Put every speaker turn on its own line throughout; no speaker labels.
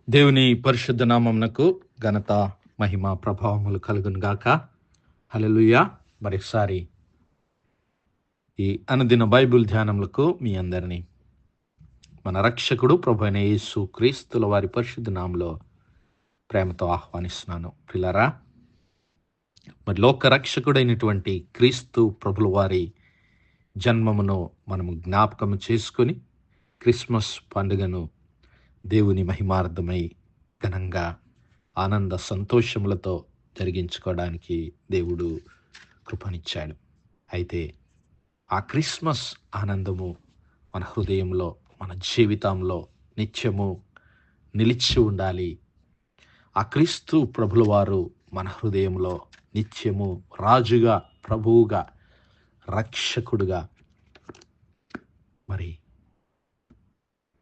దేవుని పరిశుద్ధ నామమునకు ఘనత, మహిమ, ప్రభావములు కలుగును గాక. హల్లెలూయా. మరొకసారి ఈ అనుదిన బైబిల్ ధ్యానములకు మీ అందరినీ మన రక్షకుడు ప్రభువైన యేసు క్రీస్తుల వారి పరిశుద్ధ నామములో ప్రేమతో ఆహ్వానిస్తున్నాను. ప్రియులారా, మరి లోక రక్షకుడైనటువంటి క్రీస్తు ప్రభుల వారి జన్మమును మనము జ్ఞాపకం చేసుకొని క్రిస్మస్ పండుగను దేవుని మహిమార్థమై ఘనంగా ఆనంద సంతోషములతో జరిగించుకోవడానికి దేవుడు కృపనిచ్చాడు. అయితే ఆ క్రిస్మస్ ఆనందము మన హృదయంలో, మన జీవితంలో నిత్యము నిలిచి ఉండాలి. ఆ క్రీస్తు ప్రభుల వారు మన హృదయంలో నిత్యము రాజుగా, ప్రభువుగా, రక్షకుడుగా మరి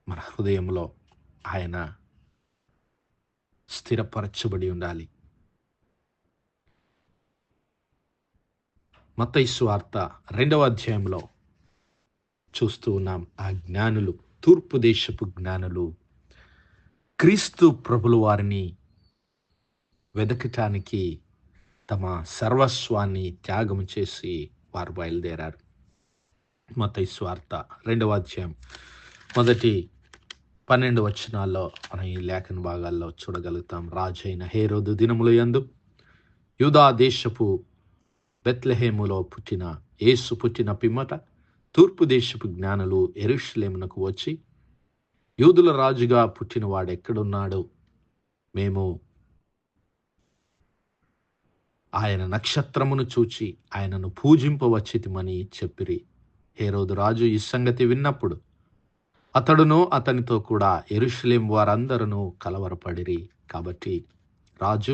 మన హృదయంలో ఆయన స్థిరపరచబడి ఉండాలి. మత్తయి సువార్త 2వ అధ్యాయంలో చూస్తూ ఉన్నాం. ఆ జ్ఞానులు, తూర్పు దేశపు జ్ఞానులు క్రీస్తు ప్రభుల వారిని వెదకటానికి తమ సర్వస్వాన్ని త్యాగం చేసి వారు బయలుదేరారు. మత్తయి సువార్త 2వ అధ్యాయం మొదటి 12 వచనాల్లో మనం ఈ లేఖన భాగాల్లో చూడగలుగుతాం. రాజైన హేరోదు దినముల యందు యూదా దేశపు బెత్లెహేములో పుట్టిన యేసు పుట్టిన పిమ్మట తూర్పు దేశపు జ్ఞానులు యెరూషలేమునకు వచ్చి, యూదుల రాజుగా పుట్టిన వాడెక్కడున్నాడు? మేము ఆయన నక్షత్రమును చూచి ఆయనను పూజింపవచ్చితిమని చెప్పిరి. హేరోదు రాజు ఈ సంగతి విన్నప్పుడు అతడును అతనితో కూడా యెరూషలేము వారందరూ కలవరపడిరి. కాబట్టి రాజు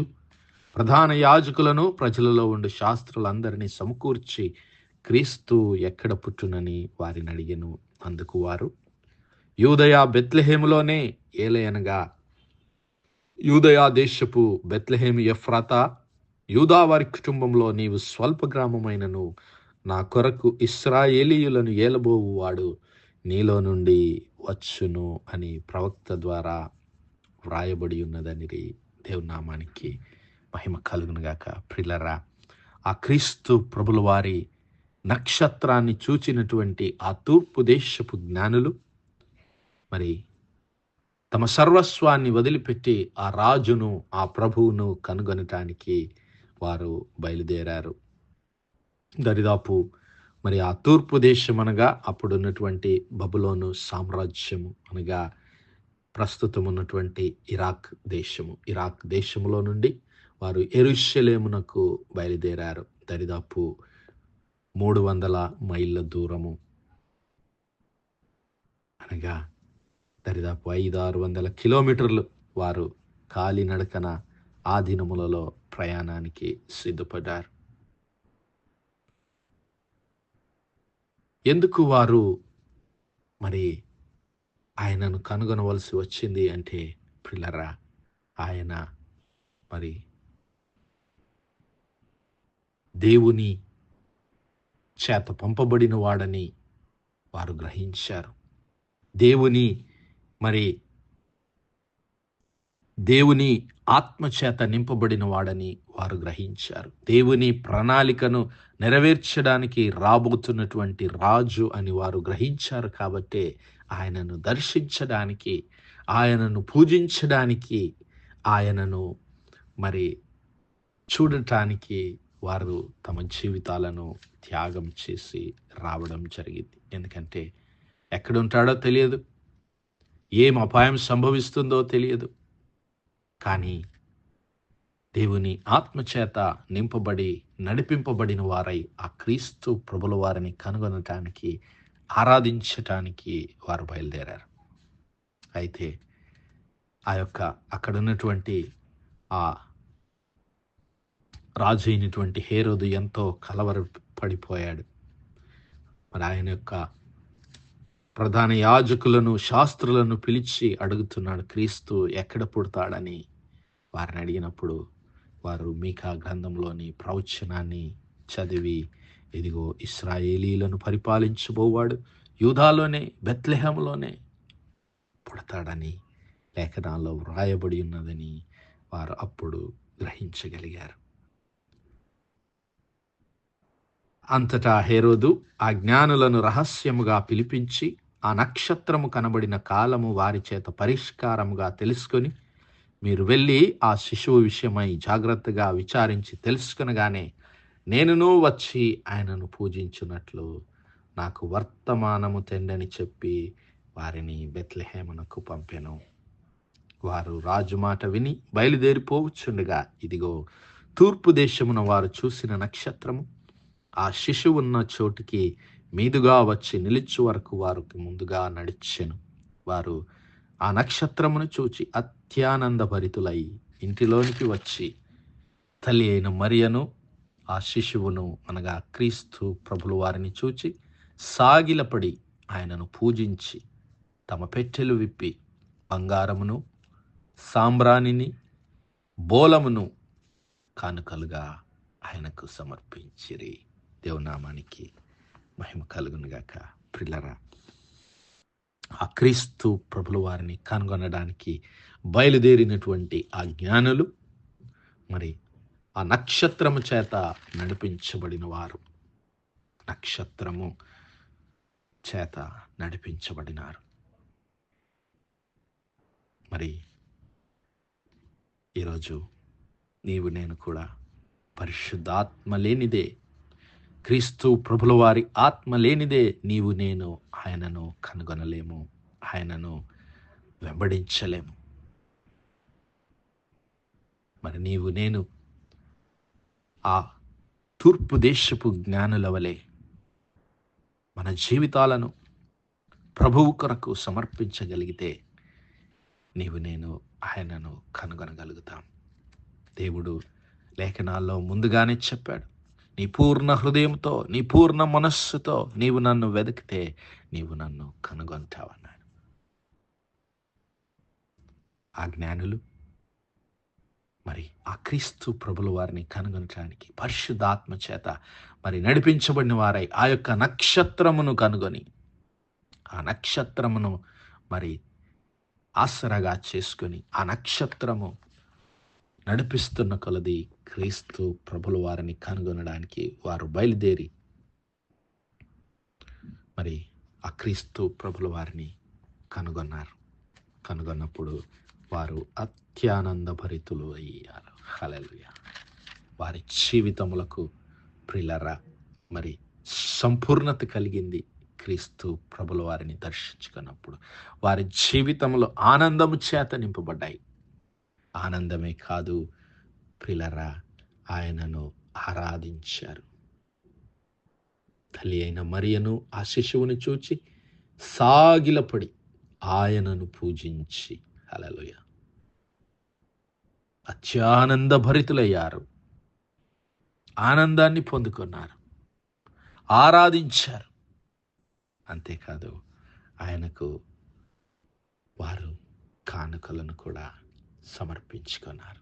ప్రధాన యాజకులను, ప్రజలలో ఉండు శాస్త్రులందరినీ సమకూర్చి క్రీస్తు ఎక్కడ పుట్టునని వారిని అడిగెను. అందుకు వారు, యూదయ బెత్లెహేములోనే ఏలయనగా యూదయ దేశపు బెత్లెహేము ఎఫ్రాతా, యూదా వారి కుటుంబంలో నీవు స్వల్ప గ్రామమైనను నా కొరకు ఇశ్రాయేలీయులను ఏలబోవు వాడు నీలో నుండి వచ్చును అని ప్రవక్త ద్వారా వ్రాయబడి ఉన్నదనిరి. దేవుని నామానికి మహిమ కలుగును గాక. ప్రియులారా, ఆ క్రీస్తు ప్రభుల వారి నక్షత్రాన్ని చూచినటువంటి ఆ తూర్పు దేశపు జ్ఞానులు మరి తమ సర్వస్వాన్ని వదిలిపెట్టి ఆ రాజును, ఆ ప్రభువును కనుగొనటానికి వారు బయలుదేరారు. దరిదాపు మరి ఆ తూర్పు దేశం అనగా అప్పుడున్నటువంటి బబులోను సామ్రాజ్యము, అనగా ప్రస్తుతం ఉన్నటువంటి ఇరాక్ దేశములో నుండి వారు యెరూషలేమునకు బయలుదేరారు. దరిదాపు 300 మైళ్ళ దూరము, అనగా దరిదాపు 500-600 కిలోమీటర్లు వారు కాలినడకన ఆ దినములలో ప్రయాణానికి సిద్ధపడ్డారు. ఎందుకు వారు మరి ఆయనను కనుగొనవలసి వచ్చింది అంటే, ప్రియులారా, ఆయన మరి దేవుని చేత పంపబడిన వాడని వారు గ్రహించారు. దేవుని ఆత్మచేత నింపబడిన వాడని వారు గ్రహించారు. దేవుని ప్రణాళికను నెరవేర్చడానికి రాబోతున్నటువంటి రాజు అని వారు గ్రహించారు. కాబట్టి ఆయనను దర్శించడానికి, ఆయనను పూజించడానికి, ఆయనను మరి చూడటానికి వారు తమ జీవితాలను త్యాగం చేసి రావడం జరిగింది. ఎందుకంటే ఎక్కడుంటాడో తెలియదు, ఏం అపాయం సంభవిస్తుందో తెలియదు. కానీ దేవుని ఆత్మచేత నింపబడి నడిపింపబడిన వారై ఆ క్రీస్తు ప్రభుల వారిని కనుగొనటానికి, ఆరాధించటానికి వారు బయలుదేరారు. అయితే ఆ యొక్క అక్కడ ఉన్నటువంటి ఆ రాజు అయినటువంటి హేరోదు ఎంతో కలవరపడిపోయాడు. మరి ఆయన యొక్క ప్రధాన యాజకులను, శాస్త్రులను పిలిచి అడుగుతున్నాడు, క్రీస్తు ఎక్కడ పుడతాడని. వారిని అడిగినప్పుడు వారు మీకా గ్రంథంలోని ప్రవచనాన్ని చదివి, ఇదిగో ఇశ్రాయేలీలను పరిపాలించబోవాడు యూదాలోనే బెత్లెహేములోనే పుడతాడని లేఖనాల్లో వ్రాయబడి ఉన్నదని వారు అప్పుడు గ్రహించగలిగారు. అంతటా హేరోదు ఆ జ్ఞానులను రహస్యముగా పిలిపించి ఆ నక్షత్రము కనబడిన కాలము వారి చేత పరిష్కారముగా తెలుసుకొని, మీరు వెళ్ళి ఆ శిశువు విషయమై జాగ్రత్తగా విచారించి తెలుసుకొనగానే నేనును వచ్చి ఆయనను పూజించున్నట్లు నాకు వర్తమానము తెండని చెప్పి వారిని బెత్లెహేమునకు పంపెను. వారు రాజు మాట విని బయలుదేరిపోవచ్చుండగా, ఇదిగో తూర్పు దేశమున వారు చూసిన నక్షత్రము ఆ శిశువు ఉన్న చోటికి మీదుగా వచ్చి నిలిచు వరకు వారికి ముందుగా నడిచెను. వారు ఆ నక్షత్రమును చూచి అత్యానందభరితులై ఇంటిలోనికి వచ్చి తల్లి అయిన మరియను ఆ శిశువును అనగా క్రీస్తు ప్రభులు వారిని చూచి సాగిలపడి ఆయనను పూజించి తమ పెట్టెలు విప్పి బంగారమును సాంబ్రాణిని బోలమును కానుకలుగా ఆయనకు సమర్పించిరి. దేవునామానికి మహిమ కలుగునుగాక. ప్రియులారా, ఆ క్రీస్తు ప్రభుల వారిని కనుగొనడానికి బయలుదేరినటువంటి ఆ జ్ఞానులు మరి ఆ నక్షత్రము చేత నడిపించబడిన వారు, నక్షత్రము చేత నడిపించబడినారు. మరి ఈరోజు నీవు నేను కూడా పరిశుద్ధాత్మ లేనిదే, క్రీస్తు ప్రభుల వారి ఆత్మ లేనిదే నీవు నేను ఆయనను కనుగొనలేము, ఆయనను వెంబడించలేము. మరి నీవు నేను ఆ తూర్పు దేశపు జ్ఞానుల వలె మన జీవితాలను ప్రభువు కొరకు సమర్పించగలిగితే నీవు నేను ఆయనను కనుగొనగలుగుతాం. దేవుడు లేఖనాల్లో ముందుగానే చెప్పాడు, నీ పూర్ణ హృదయంతో నీ పూర్ణ మనస్సుతో నీవు నన్ను వెతికితే నీవు నన్ను కనుగొంటావన్నాడు. ఆ జ్ఞానులు మరి ఆ క్రీస్తు ప్రభుల వారిని కనుగొనడానికి పరిశుద్ధాత్మ చేత మరి నడిపించబడిన వారై ఆ యొక్క నక్షత్రమును కనుగొని ఆ నక్షత్రమును మరి ఆసరాగా చేసుకొని ఆ నక్షత్రము నడిపిస్తున్న కొలది క్రీస్తు ప్రభుల వారిని కనుగొనడానికి వారు బయలుదేరి మరి ఆ క్రీస్తు ప్రభుల వారిని కనుగొన్నారు. కనుగొన్నప్పుడు వారు అత్యానందభరితులు అయ్యారు. హల్లెలూయా. వారి జీవితములకు ప్రియులారా మరి సంపూర్ణత కలిగింది. క్రీస్తు ప్రభుల వారిని దర్శించుకున్నప్పుడు వారి జీవితంలో ఆనందము చేత నింపబడ్డాయి. ఆనందమే కాదు ప్రియులారా, ఆయనను ఆరాధించారు. తల్లి అయిన మరియను ఆ శిశువుని చూచి సాగిలపడి ఆయనను పూజించి హల్లెలూయా అత్యానంద భరితులయ్యారు. ఆనందాన్ని పొందుకున్నారు, ఆరాధించారు. అంతేకాదు ఆయనకు వారు కానుకలను కూడా సమర్పించుకున్నారు.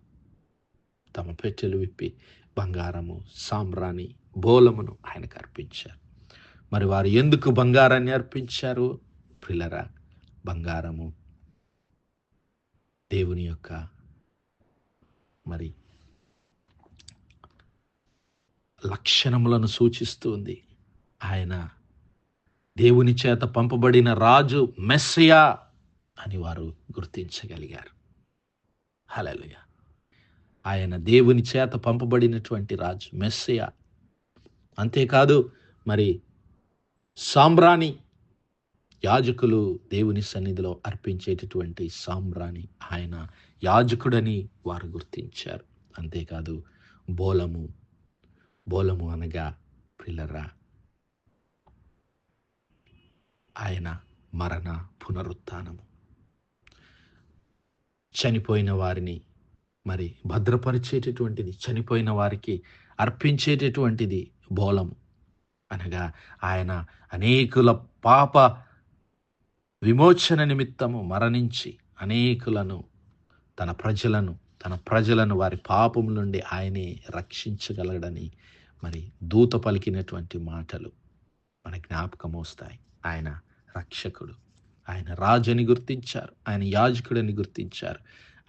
తమ పెట్టెలు విప్పి బంగారము సాంబ్రాణి బోలమును ఆయనకు అర్పించారు. మరి వారు ఎందుకు బంగారాన్ని అర్పించారు? ప్రియులారా, బంగారము దేవుని యొక్క మరి లక్షణములను సూచిస్తుంది. ఆయన దేవుని చేత పంపబడిన రాజు, మెస్సియా అని వారు గుర్తించగలిగారు. హల్లెలూయా. ఆయన దేవుని చేత పంపబడినటువంటి రాజు, మెస్సియా. అంతేకాదు మరి సాంబ్రాణి, యాజకులు దేవుని సన్నిధిలో అర్పించేటటువంటి సాంబ్రాణి, ఆయన యాజకుడని వారు గుర్తించారు. అంతేకాదు బోలము, బోలము అనగా ప్రియులారా ఆయన మరణ పునరుత్థానము, చనిపోయిన వారిని మరి భద్రపరిచేటటువంటిది, చనిపోయిన వారికి అర్పించేటటువంటిది బోలము అనగా ఆయన అనేకుల పాప విమోచన నిమిత్తము మరణించి అనేకులను తన ప్రజలను వారి పాపము నుండి ఆయనే రక్షించగలడని మరి దూత పలికినటువంటి మాటలు మన జ్ఞాపకం వస్తాయి. ఆయన రక్షకుడు, ఆయన రాజని గుర్తించారు, ఆయన యాజకుడని గుర్తించారు,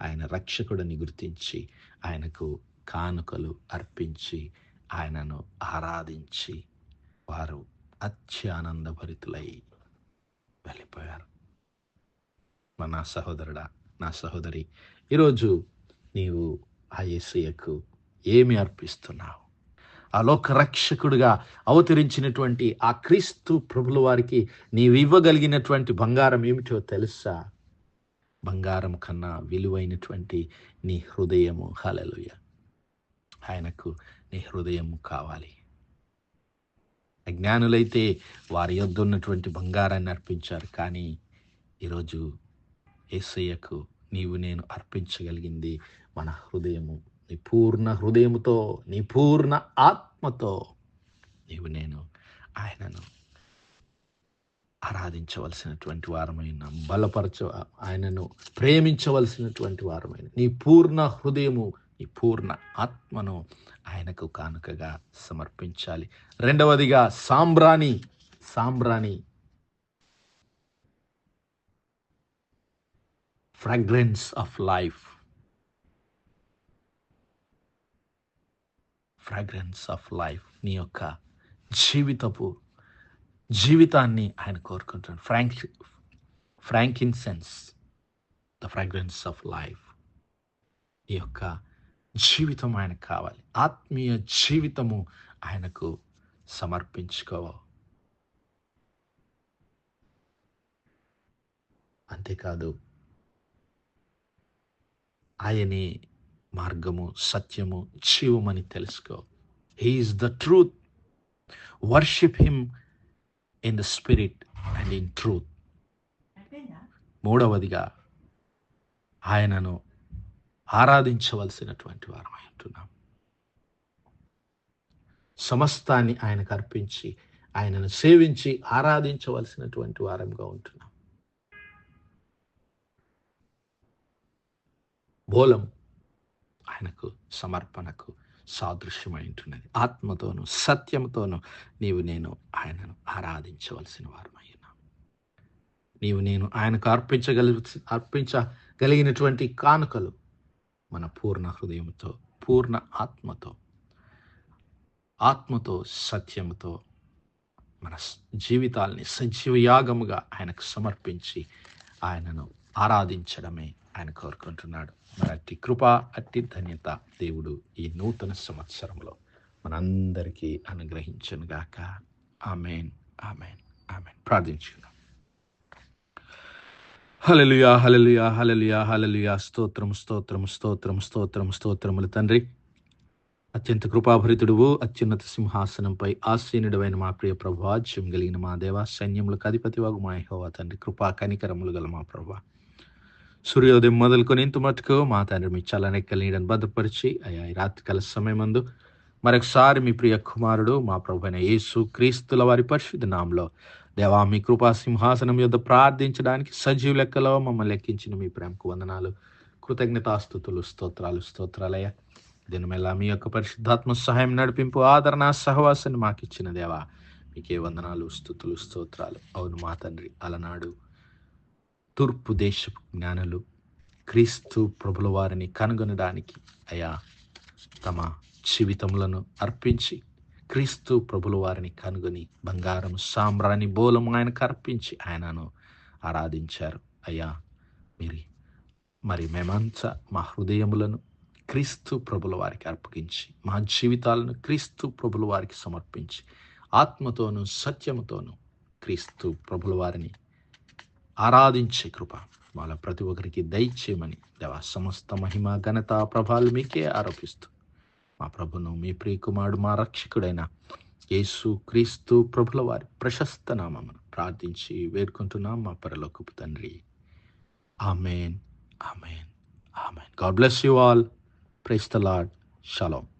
ఆయన రక్షకుడని గుర్తించి ఆయనకు కానుకలు అర్పించి ఆయనను ఆరాధించి వారు అత్యానందభరితులై వెళ్ళిపోయారు. నా సహోదరుడా, నా సహోదరి, ఈరోజు నీవు ఆ యేసయ్యకు ఏమి అర్పిస్తున్నావు? ఆ లోక రక్షకుడిగా అవతరించినటువంటి ఆ క్రీస్తు ప్రభుల వారికి నీవు ఇవ్వగలిగినటువంటి బంగారం ఏమిటో తెలుసా? బంగారం కన్నా విలువైనటువంటి నీ హృదయము. హల్లెలూయా. ఆయనకు నీ హృదయము కావాలి. అజ్ఞానులైతే వారి యొద్ద ఉన్నటువంటి బంగారాన్ని అర్పించారు, కానీ ఈరోజు యేసయ్యకు నీవు నేను అర్పించగలిగింది మన హృదయము. నీ పూర్ణ హృదయముతో, నీ పూర్ణ ఆత్మతో నీవు నేను ఆయనను ఆరాధించవలసినటువంటి వారమైన, ఆయనను ప్రేమించవలసినటువంటి వారమైన, నీ పూర్ణ హృదయము, నీ పూర్ణ ఆత్మను ఆయనకు కానుకగా సమర్పించాలి. రెండవదిగా సాంబ్రాణి. Fragrance of life. Fragrance of life. నీ యొక్క జీవితాన్ని ఆయన కోరుకుంటాడు. Frankincense, the fragrance of life. ఈ యొక్క జీవితం ఆయనకు కావాలి. ఆత్మీయ జీవితము ఆయనకు సమర్పించుకో. అంతేకాదు, ఆయనే మార్గము, సత్యము, జీవమని తెలుసుకో. He is the truth. Worship him in the spirit and in truth. మూడవదిగా ఆయనను ఆరాధించవలసినటువంటి వారమై ఉంటున్నాం. సమస్తాన్ని ఆయనకు అర్పించి ఆయనను సేవించి ఆరాధించవలసినటువంటి వారంగా ఉంటున్నాం. బోలం ఆయనకు సమర్పణకు సాదృశ్యమై ఉంటున్నది. ఆత్మతోను సత్యంతోను నీవు నేను ఆయనను ఆరాధించవలసిన వారమై ఉన్నాం. నీవు నేను ఆయనకు అర్పించగలిగినటువంటి కానుకలు మన పూర్ణ హృదయంతో, పూర్ణ ఆత్మతో సత్యముతో మన జీవితాల్ని సజీవ యాగముగా ఆయనకు సమర్పించి ఆయనను ఆరాధించడమే ఆయన కోరుకుంటున్నాడు. మరి అట్టి కృప, అట్టి ధన్యత దేవుడు ఈ నూతన సంవత్సరంలో మనందరికీ అనుగ్రహించునుగాక. ఆమేన్, ఆమేన్, ఆమేన్. ప్రార్థించుకుందాం. హల్లెలూయా, హల్లెలూయా, హల్లెలూయా, హల్లెలూయా. స్తోత్రం, స్తోత్రం, స్తోత్రం, స్తోత్రం, స్తోత్రములు తండ్రి. అత్యంత కృపాభరితుడువు, అత్యున్నత సింహాసనంపై ఆసీనుడైన మా ప్రియ ప్రభువా, జయం కలిగిన మా దేవ, సైన్యములకు అధిపతివాగు మా యెహోవా తండ్రి, కృపా కనికరములు గల మా ప్రభువా, సూర్యోదయం మొదలుకొని ఇంత మటుకు మా తండ్రి మీ చల్లనెక్కల నీడని భద్రపరిచి అయ్యా ఈ రాత్రికాల సమయమందు మరొకసారి మీ ప్రియ కుమారుడు మా ప్రభువైన యేసు క్రీస్తుల వారి పరిశుద్ధ నామములో దేవా మీ కృపా సింహాసనం యొద్ద ప్రార్థించడానికి సజీవ లెక్కలో మమ్మల్ని లెక్కించిన మీ ప్రేమకు వందనాలు, కృతజ్ఞతాస్తుతులు, స్తోత్రాలయ్యా. దినమెల్లా మీ యొక్క పరిశుద్ధాత్మ సహాయం, నడిపింపు, ఆదరణ, సహవాసాన్ని మాకు ఇచ్చిన దేవా మీకే వందనాలు, స్తుతులు, స్తోత్రాలు. అవును మా తండ్రి, అలనాడు తూర్పు దేశపు జ్ఞానులు క్రీస్తు ప్రభుల వారిని కనుగొనడానికి అయా తమ జీవితములను అర్పించి క్రీస్తు ప్రభుల వారిని కనుగొని బంగారం, సాంబ్రాణి, బోలం ఆయనకు అర్పించి ఆయనను ఆరాధించారు. అయ్యా మరి మేమంతా మా హృదయములను క్రీస్తు ప్రభుల వారికి అర్పగించి మా జీవితాలను క్రీస్తు ప్రభుల వారికి సమర్పించి ఆత్మతోనూ సత్యముతోనూ క్రీస్తు ప్రభుల వారిని ఆరాధించే కృప వాళ్ళ ప్రతి ఒక్కరికి దయచేయమని దేవా సమస్త మహిమ, ఘనత, ప్రభావాలు మీకే ఆరోపిస్తూ మా ప్రభును, మీ ప్రియకుమారుడు, మా రక్షకుడైన యేసు క్రీస్తు ప్రభుల వారి ప్రశస్త నామమున ప్రార్థించి వేడుకుంటున్నాం మా పరలోకపు తండ్రి. Amen, amen, amen. God bless you all. Praise the lord. Shalom.